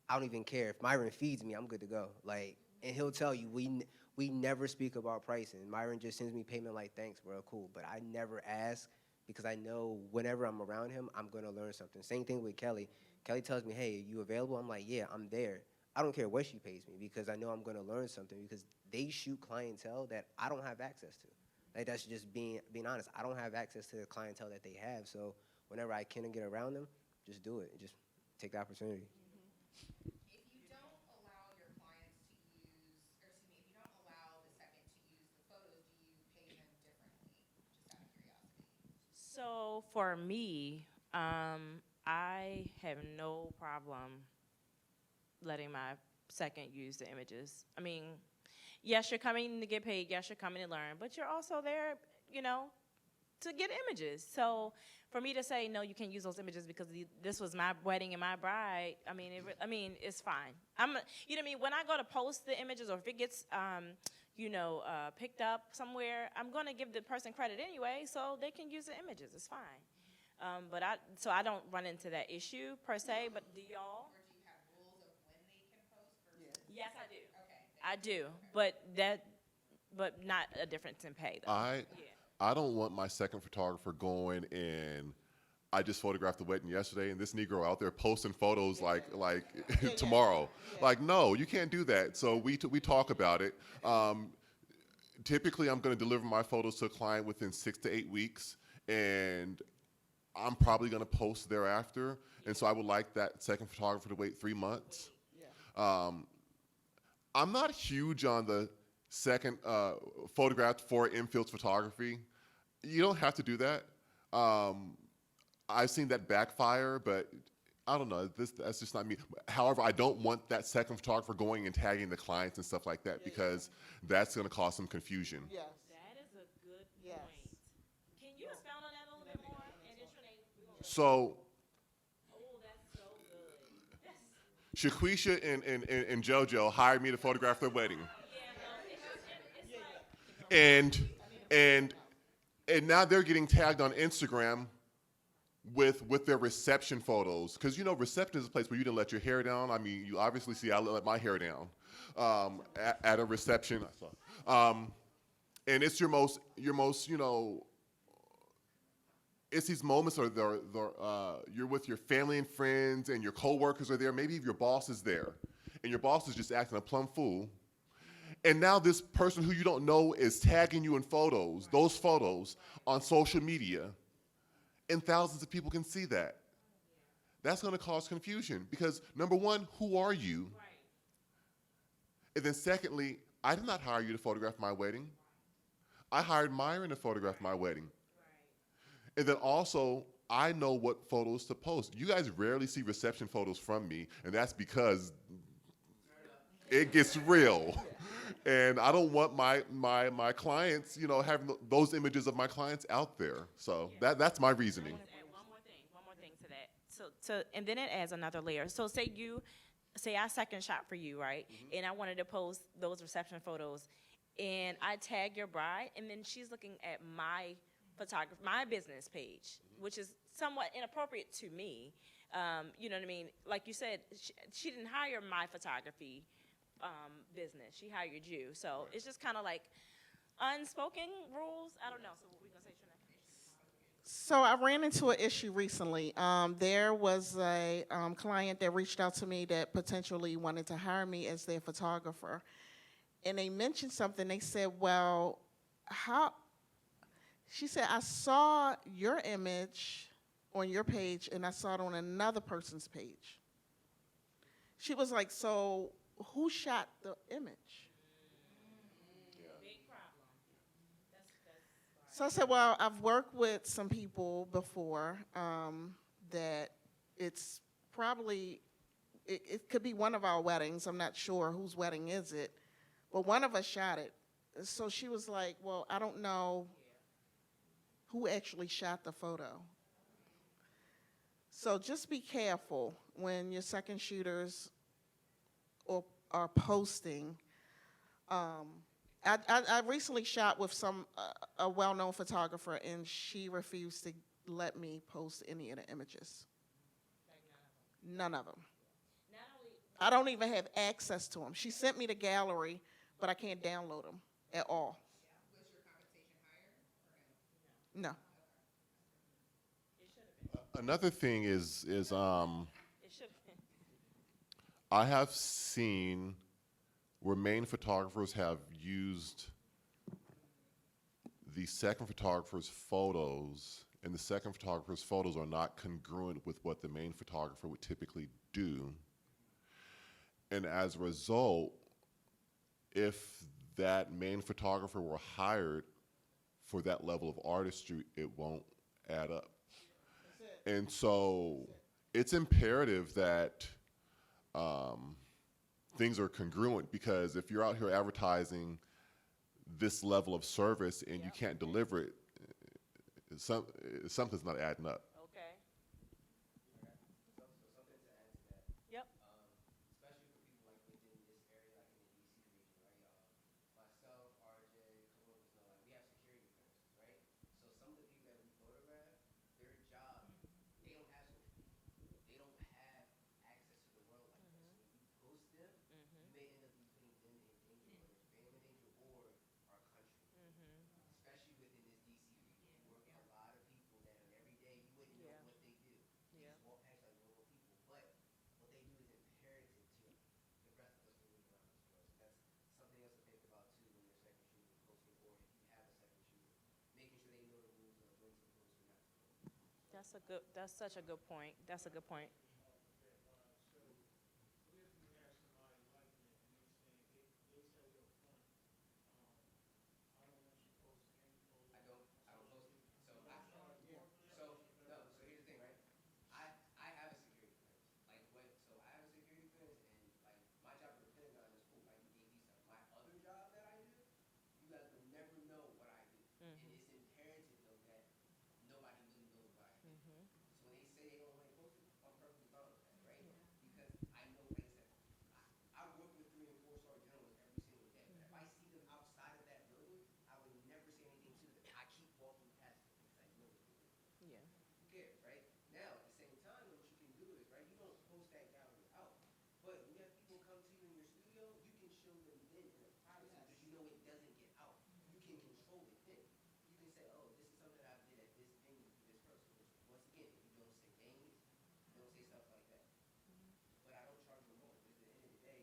I don't even care. If Myron feeds me, I'm good to go. Like, and he'll tell you, we never speak about pricing. Myron just sends me payment like, thanks, bro, cool. But I never ask because I know whenever I'm around him, I'm going to learn something. Same thing with Kelly. Kelly tells me, hey, are you available? I'm like, yeah, I'm there. I don't care what she pays me because I know I'm going to learn something because they shoot clientele that I don't have access to. Like, that's just being honest. I don't have access to the clientele that they have, so whenever I can get around them, just do it. Just take the opportunity. If you don't allow your clients to use, or excuse me, if you don't allow the second to use the photos, do you pay them differently? Just out of curiosity. So for me, I have no problem letting my second use the images. I mean, yes, you're coming to get paid. Yes, you're coming to learn. But you're also there, to get images. So for me to say, no, you can't use those images because this was my wedding and my bride, it's fine. You know what I mean? When I go to post the images or if it gets, picked up somewhere, I'm going to give the person credit anyway so they can use the images. It's fine. So I don't run into that issue per se, but do y'all? Or do you have rules of when they can post versus? Yes, I do. Okay. I do, but but not a difference in pay, though. I don't want my second photographer going and I just photographed the wedding yesterday and this Negro out there posting photos like tomorrow. Like, no, you can't do that. So we talk about it. Typically, I'm going to deliver my photos to a client within 6 to 8 weeks, and I'm probably going to post thereafter. And so I would like that second photographer to wait 3 months. I'm not huge on the second photographed for infield photography. You don't have to do that. I've seen that backfire, but I don't know. That's just not me. However, I don't want that second photographer going and tagging the clients and stuff like that because that's going to cause some confusion. Yes. That is a good Yes. point. Can you expound on that a little bit more? And just Renee, So oh, that's so good. Shaquisha and JoJo hired me to photograph their wedding. Yeah, no, it's like, And now they're getting tagged on Instagram with their reception photos, because you know reception is a place where you didn't let your hair down. I mean, you obviously see I let my hair down at a reception, and it's your most you know. It's these moments where you're with your family and friends, and your coworkers are there. Maybe if your boss is there, and your boss is just acting a plumb fool. And now this person who you don't know is tagging you in photos, those photos, on social media. And thousands of people can see that. That's going to cause confusion because, number one, who are you? And then secondly, I did not hire you to photograph my wedding. I hired Myron to photograph my wedding. And then also, I know what photos to post. You guys rarely see reception photos from me, and that's because it gets real. And I don't want my clients, you know, having those images of my clients out there. So that's my reasoning. add one more thing to that. So and then it adds another layer. So say I second shot for you, right? And I wanted to post those reception photos, and I tag your bride, and then she's looking at my business page, which is somewhat inappropriate to me. You know what I mean? Like you said, she didn't hire my photography business. She hired you. So it's just kind of like unspoken rules. I don't know. So what we gonna say, Shanae? So I ran into an issue recently. There was a client that reached out to me that potentially wanted to hire me as their photographer. And they mentioned something. They said, well, she said, I saw your image on your page and I saw it on another person's page. She was like, so who shot the image? Big problem. So I said, well, I've worked with some people before that it's probably, it could be one of our weddings. I'm not sure whose wedding is it, but one of us shot it. So she was like, well, I don't know who actually shot the photo. So just be careful when your second shooters are posting. I recently shot with a well-known photographer, and she refused to let me post any of the images. None of them. I don't even have access to them. She sent me the gallery, but I can't download them at all. Was your compensation higher or no? No. Another thing is It should have been. I have seen where main photographers have used the second photographer's photos, and the second photographer's photos are not congruent with what the main photographer would typically do. And as a result, if that main photographer were hired for that level of artistry, it won't add up. And so it's imperative that things are congruent, because if you're out here advertising this level of service and you can't deliver it, something's not adding up. Okay. Yep. Especially for people like within this area, like in the DC region, right? Myself, RJ, a couple of us know, like we have security clearances, right? So some of the people that we photograph, their job, they don't have social media. They don't have access to the world like that. So when you post them, you may end up be putting them in danger, or your family in danger, or our That's such a good point. That's a good point. I don't post it. So here's the thing, right? I have a security clearance. Like what? So I have a security clearance, and like my job at the Pentagon is cool. I do AV stuff. My other job that I do, you guys would never know what I do, and it's imperative though that nobody really knows what I do. So when they say they don't want to post it, I'm perfectly fine with that, right? Because I know, like I said, I work with 3 and 4 star generals every single day. But if I see them outside of that building, I would never say anything to them. I keep walking past them because I know what they do. Yeah. Who cares, right? Now, at the same time, what you can do is, right, you don't post that gallery out. But when you have people come to you in your studio, you can show them then in a privacy because you know it doesn't get out. You can control it then. You can say, oh, this is something I did at this venue for this person. Which, once again, if you don't say names, don't say stuff like that. But I don't charge them more because at the end of the day,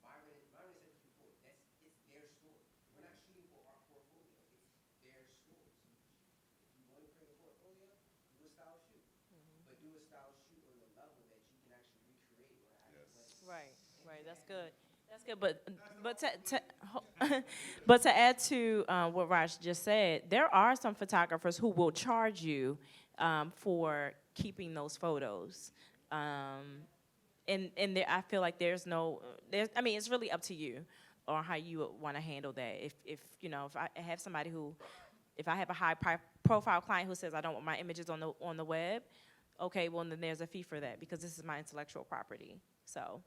Myron said this before, it's their story. We're not shooting for our portfolio. It's their story. So if you want to create a portfolio, do a style shoot. But do a style shoot on the level that you can actually recreate or actually Right. Right. That's good. That's good. But to add to what Raj just said, there are some photographers who will charge you for keeping those photos. And there, I feel like there's no, I mean, it's really up to you or how you want to handle that. If you know, if I have somebody who, if I have a profile client who says I don't want my images on the web, okay, well then there's a fee for that because this is my intellectual property. So.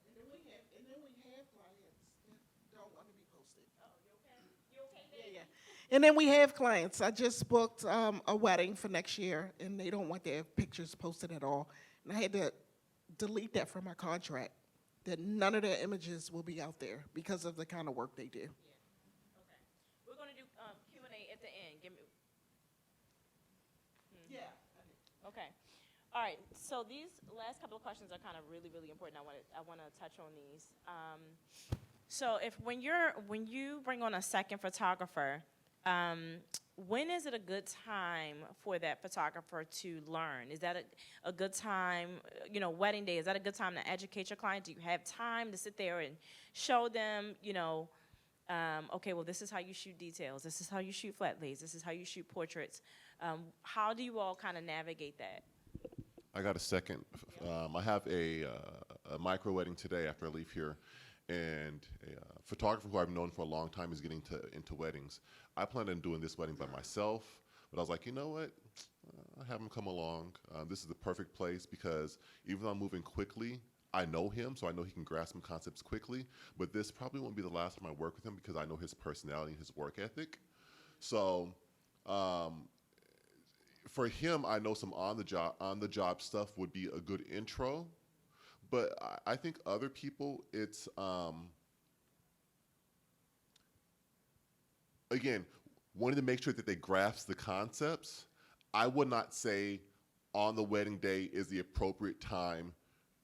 And then we have clients that don't want to be posted. Oh, you okay? You okay there? Yeah. And then we have clients. I just booked a wedding for next year, and they don't want their pictures posted at all. And I had to delete that from my contract, that none of their images will be out there because of the kind of work they do. Okay. We're gonna do Q&A at the end. Give me. Yeah. Okay. All right. So these last couple of questions are kind of really, really important. I want to touch on these. So when you bring on a second photographer, when is it a good time for that photographer to learn? Is that a good time, you know, wedding day, is that a good time to educate your client? Do you have time to sit there and show them, you know, okay, well, this is how you shoot details. This is how you shoot flat lays. This is how you shoot portraits. How do you all kind of navigate that? I got a second. I have a micro wedding today after I leave here, and a photographer who I've known for a long time is getting into weddings. I planned on doing this wedding by myself, but I was like, you know what? I have him come along. This is the perfect place because even though I'm moving quickly, I know him, so I know he can grasp some concepts quickly, but this probably won't be the last time I work with him because I know his personality and his work ethic. So, for him, I know some on the job stuff would be a good intro, but I think other people, it's again, wanting to make sure that they grasp the concepts. I would not say on the wedding day is the appropriate time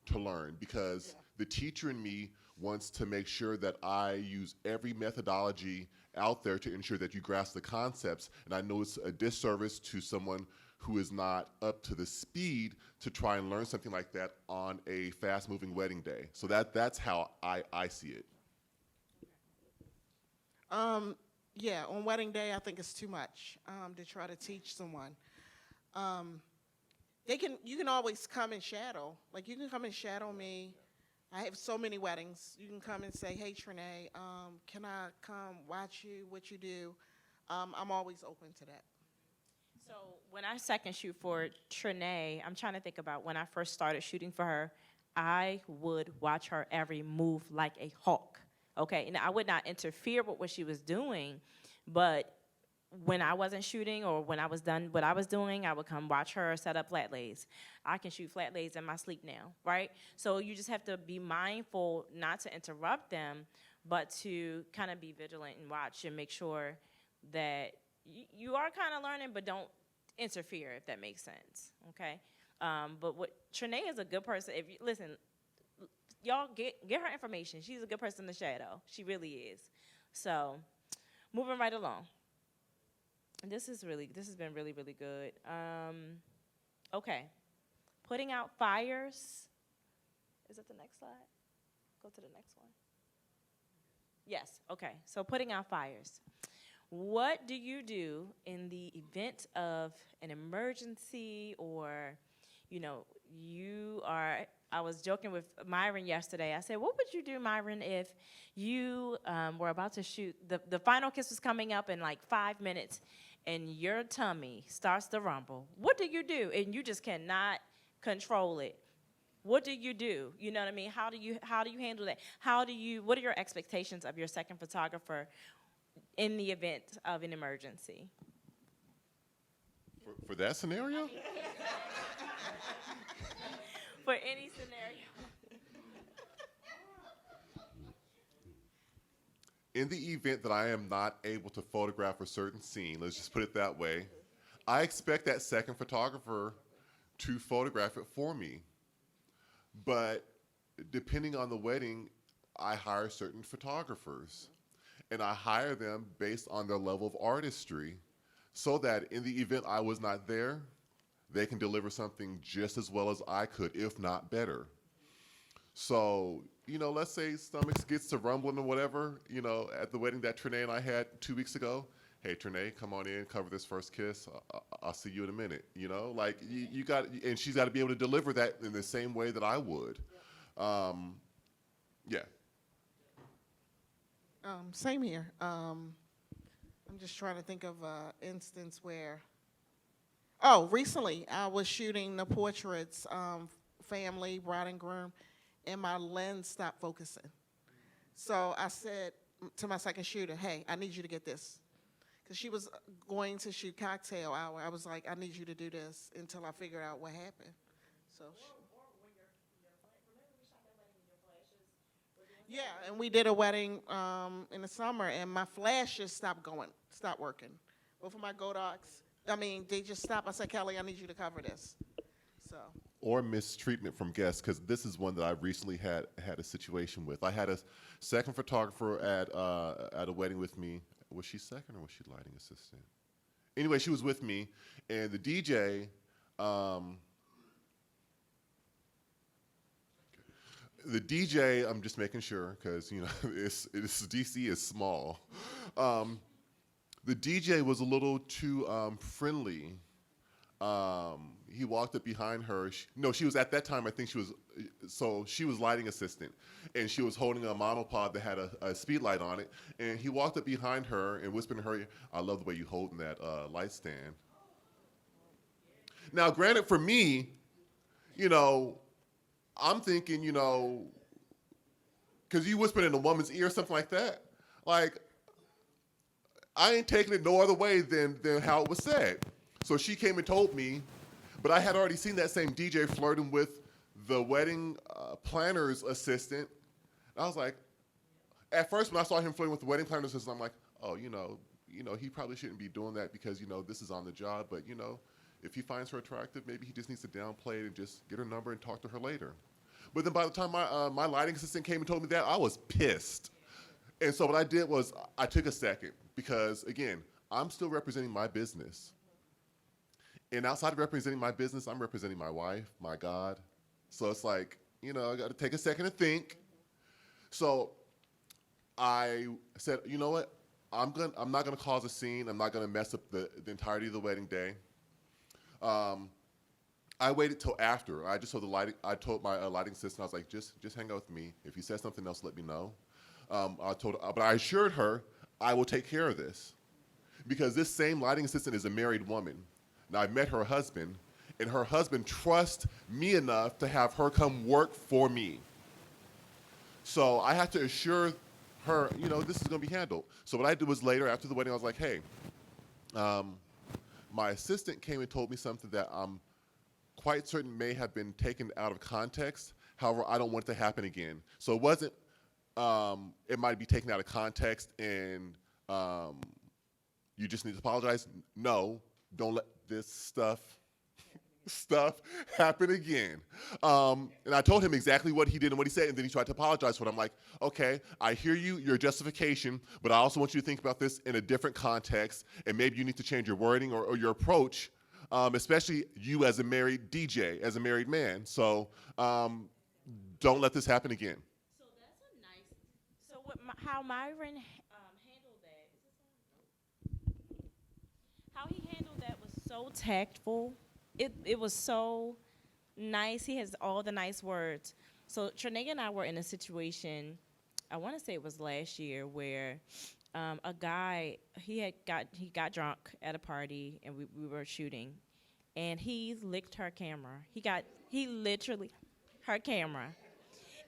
to learn because the teacher in me wants to make sure that I use every methodology out there to ensure that you grasp the concepts, and I know it's a disservice to someone who is not up to the speed to try and learn something like that on a fast-moving wedding day. So that's how I see it. Yeah, on wedding day, I think it's too much to try to teach someone. You can always come and shadow. Like, you can come and shadow me. I have so many weddings. You can come and say, hey, Trinae, can I come watch you, what you do? I'm always open to that. So when I second shoot for Trinae, I'm trying to think about when I first started shooting for her, I would watch her every move like a hawk, okay? And I would not interfere with what she was doing, but when I wasn't shooting or when I was done what I was doing, I would come watch her set up flat lays. I can shoot flat lays in my sleep now, right? So you just have to be mindful not to interrupt them, but to kind of be vigilant and watch and make sure that you are kind of learning, but don't interfere, if that makes sense, okay? But what Trinae is a good person. If you listen, y'all get her information. She's a good person to shadow. She really is. So, moving right along. This has been really, really good. Okay. Putting out fires. Is it the next slide? Go to the next one. Yes, okay. So putting out fires. What do you do in the event of an emergency or, you know, I was joking with Myron yesterday. I said, what would you do, Myron, if you were about to shoot, the final kiss was coming up in like 5 minutes and your tummy starts to rumble? What do you do? And you just cannot control it. What do you do? You know what I mean? How do you handle that? What are your expectations of your second photographer in the event of an emergency? For that scenario? For any scenario. In the event that I am not able to photograph a certain scene, let's just put it that way, I expect that second photographer to photograph it for me. But depending on the wedding, I hire certain photographers. And I hire them based on their level of artistry so that in the event I was not there, they can deliver something just as well as I could, if not better. So, you know, let's say stomachs gets to rumbling or whatever, you know, at the wedding that Trinae and I had 2 weeks ago. Hey, Trinae, come on in, cover this first kiss. I'll see you in a minute, you know? Like, you got, and she's got to be able to deliver that in the same way that I would. Yeah. Same here. I'm just trying to think of an instance where, recently I was shooting the portraits, family, bride and groom, and my lens stopped focusing. So I said to my second shooter, hey, I need you to get this. Because she was going to shoot cocktail hour. I was like, I need you to do this until I figure out what happened. So. Yeah, and we did a wedding in the summer, and my flashes stopped working. Both of my Godox, they just stopped. I said, Kelly, I need you to cover this. So. Or mistreatment from guests, because this is one that I recently had a situation with. I had a second photographer at a wedding with me. Was she second or was she lighting assistant? Anyway, she was with me, and the DJ. The DJ, I'm just making sure, because, you know, DC is small. The DJ was a little too friendly. He walked up behind her. She was at that time, I think she was lighting assistant, and she was holding a monopod that had a speed light on it, and he walked up behind her and whispered to her, I love the way you holding that light stand. Now, granted, for me, you know, I'm thinking, you know, because you whispered in a woman's ear or something like that, like, I ain't taking it no other way than how it was said. So she came and told me, but I had already seen that same DJ flirting with the wedding planner's assistant. I was like, at first when I saw him flirting with the wedding planner's assistant, I'm like, oh, you know, he probably shouldn't be doing that because, you know, this is on the job, but, you know, if he finds her attractive, maybe he just needs to downplay it and just get her number and talk to her later. But then by the time my lighting assistant came and told me that, I was pissed. And so what I did was I took a second because, again, I'm still representing my business. And outside of representing my business, I'm representing my wife, my God. So it's like, you know, I got to take a second to think. So I said, you know what? I'm not going to cause a scene. I'm not going to mess up the entirety of the wedding day. I waited till after. I just told my lighting assistant, I was like, just hang out with me. If he says something else, let me know. But I assured her, I will take care of this. Because this same lighting assistant is a married woman. Now, I met her husband, and her husband trusts me enough to have her come work for me. So I had to assure her, you know, this is going to be handled. So what I did was later, after the wedding, I was like, hey, my assistant came and told me something that I'm quite certain may have been taken out of context. However, I don't want it to happen again. So it wasn't, it might be taken out of context and you just need to apologize. No, don't let this stuff happen again. And I told him exactly what he did and what he said, and then he tried to apologize for it. I'm like, okay, I hear you, your justification, but I also want you to think about this in a different context, and maybe you need to change your wording or your approach especially you as a married DJ, as a married man. So don't let this happen again. So that's a nice. So how Myron handled that? Is this on? How he handled that was so tactful. It was so nice. He has all the nice words. So Trinea and I were in a situation, I want to say it was last year, where a guy he got drunk at a party and we were shooting, and he licked her camera. He literally her camera.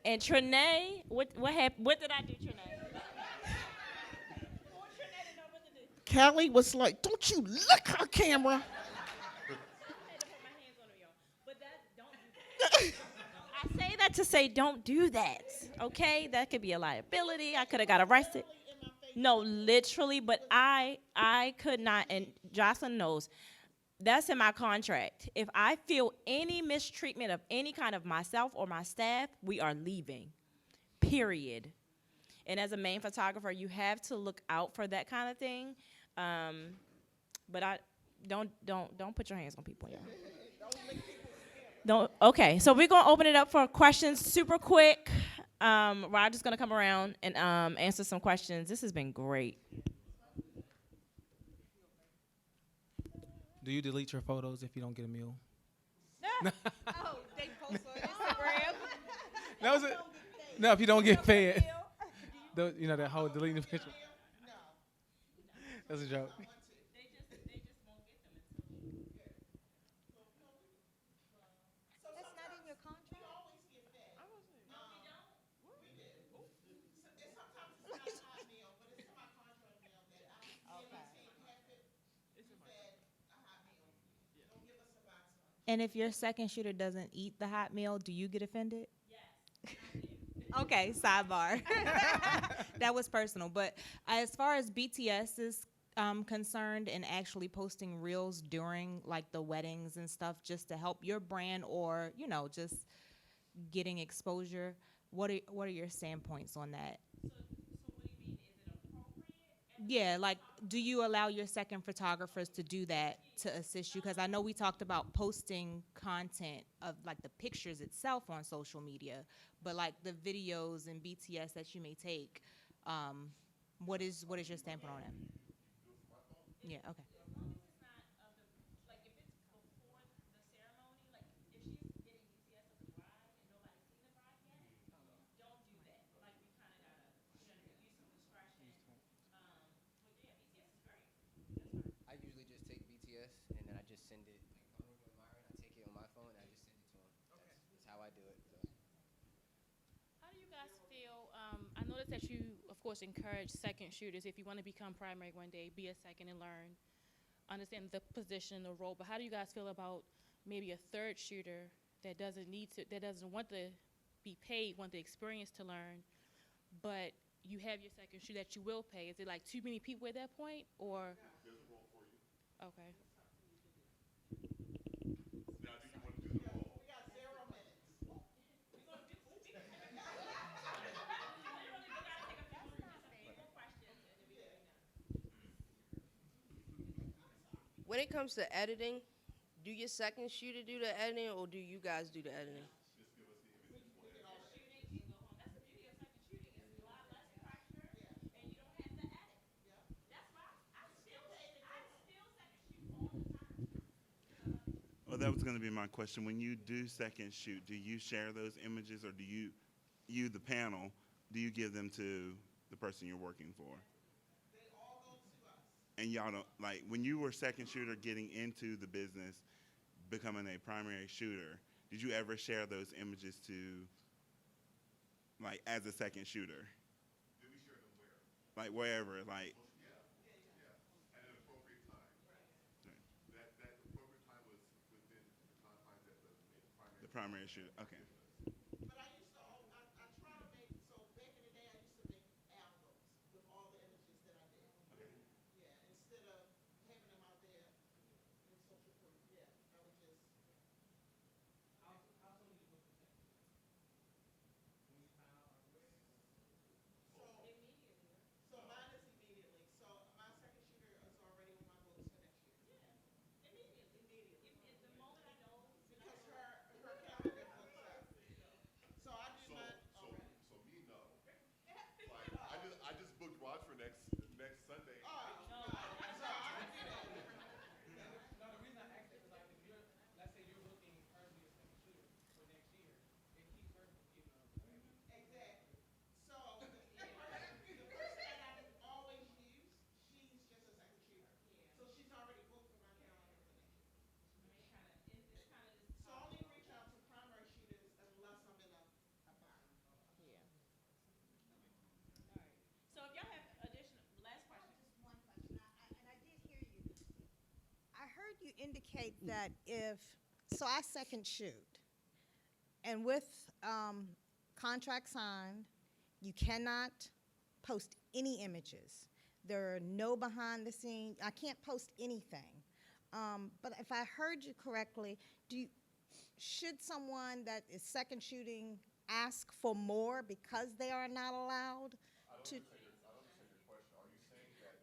And Trinea, what happened? What did I do, Trinea? Kelly was like, "Don't you lick her camera." I say that to say don't do that, okay? That could be a liability. I could have got arrested. No, literally, but I could not, and Jocelyn knows, that's in my contract. If I feel any mistreatment of any kind of myself or my staff, we are leaving, period. And as a main photographer, you have to look out for that kind of thing. But I don't put your hands on people, y'all. Don't. Okay, so we're gonna open it up for questions super quick. Roger's gonna come around and answer some questions. This has been great. Do you delete your photos if you don't get a meal? Oh, they post on Instagram. That was it. No, if you don't get fed. You know that whole deleting the picture. That's a joke. That's not in your contract? And if your second shooter doesn't eat the hot meal, do you get offended? Yes. Okay, sidebar. That was personal. But as far as BTS is concerned and actually posting reels during like the weddings and stuff just to help your brand or, you know, just getting exposure, what are your standpoints on that? So what do you mean? Is it appropriate? Yeah, like, do you allow your second photographers to do that to assist you? Because I know we talked about posting content of like the pictures itself on social media, but like the videos and BTS that you may take, what is your standpoint on it? Yeah, okay. I usually just take BTS and then I just send it. Like if I'm with Myron, I take it on my phone and I just send it to him. That's how I do it. So. How do you guys feel? I noticed that you, of course, encourage second shooters. If you want to become primary one day, be a second and learn, understand the position, the role. But how do you guys feel about maybe a third shooter that doesn't want to be paid, want the experience to learn, but you have your second shooter that you will pay? Is it like too many people at that point, or? There's a role for you. Okay. Now, do you want to do the role? When it comes to editing, do your second shooter do the editing or do you guys do the editing? Well, that was going to be my question. When you do second shoot, do you share those images, or do you, the panel, do you give them to the person you're working for? They all go to us. And y'all don't, like, when you were second shooter getting into the business, becoming a primary shooter, did you ever share those images to, like, as a second shooter? Did we share them where? Like, wherever, like, At an appropriate time. That appropriate time was within the confines that the primary shooter? Okay. But I used to, I try to make, so back in the day, I used to make albums with all the images that I did. Yeah, instead of having them out there in social proof, yeah, I would just. How soon do you book the second? When you find out our wedding? So immediately. So mine is immediately. So my second shooter is already on my books for next year. Yeah, immediately. indicate that so I second shoot, and with contract signed, you cannot post any images. There are no behind the scenes. I can't post anything. But if I heard you correctly, should someone that is second shooting ask for more because they are not allowed to? I don't understand your question. Are you saying that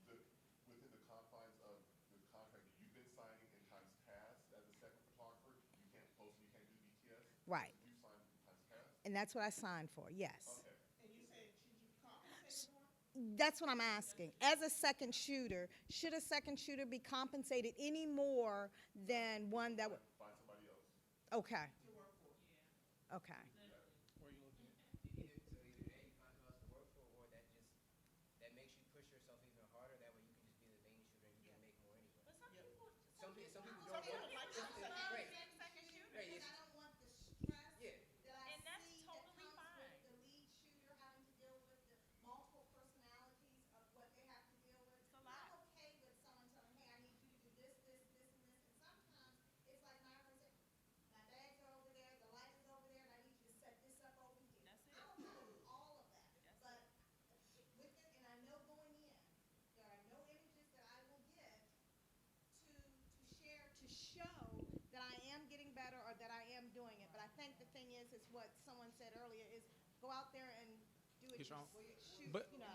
within the confines of the contract that you've been signing in times past as a second photographer, you can't post and you can't do BTS? Right. You signed in times past? And that's what I signed for, yes. Okay. That's what I'm asking. As a second shooter, should a second shooter be compensated any more than one that would? Find somebody else. Okay. Okay. Either A, you find who else to work for, or that makes you push yourself even harder. That way you can just be the main shooter and you can make more anyway. But some people Some people don't want right. second shooter. Right, I don't want the stress Yeah. that I And that's see totally that comes fine. with the lead shooter having to deal with the multiple personalities of what they have to deal with. It's a lot. I'm okay with someone telling me, hey, I need you to do this, this, this, and this. And sometimes it's like Myron said, my bags are over there, the light is over there, and I need you to set this up over here. That's it. I don't know all of that, but with it, and I know going in, there are no images that I will get to share to show that I am getting better or that I am doing it. But I think the thing is what someone said earlier is go out there and do it. Get your own- Shoot, But- you know.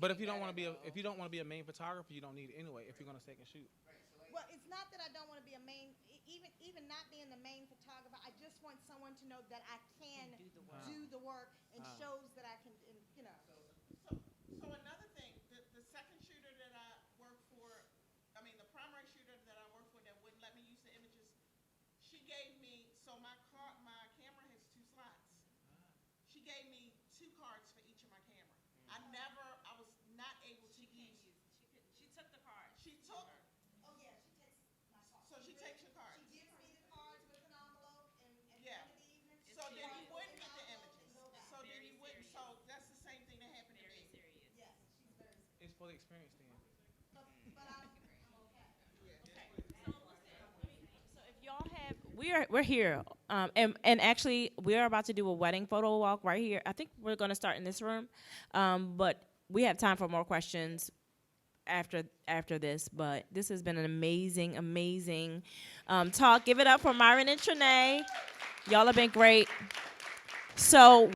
But if you don't want to be a main photographer, you don't need it anyway. If you're gonna second shoot. Well, it's not that I don't want to be a main, even not being the main photographer. I just want someone to know that I can do the work and shows that I can, and, you know. So another thing, the second shooter that I work for, the primary shooter that I work for that wouldn't let me use the images, she gave me, so my camera has 2 slots. She gave me 2 cards for each of my camera. I was not able to use. She took the card. She took, Oh, yeah, she takes my card. so she takes your card. She gives me the cards with an envelope and at the Yeah. end of the evening. So then you she wouldn't opens get the the envelope images. and go back. So then you wouldn't, so that's the same thing that happened to me. Yes, she's very serious. It's for the experience then. But I'm okay. So if y'all have, we're here, and actually we are about to do a wedding photo walk right here. I think we're gonna start in this room, but we have time for more questions after this. But this has been an amazing talk. Give it up for Myron and Trinae. Y'all have been great. So.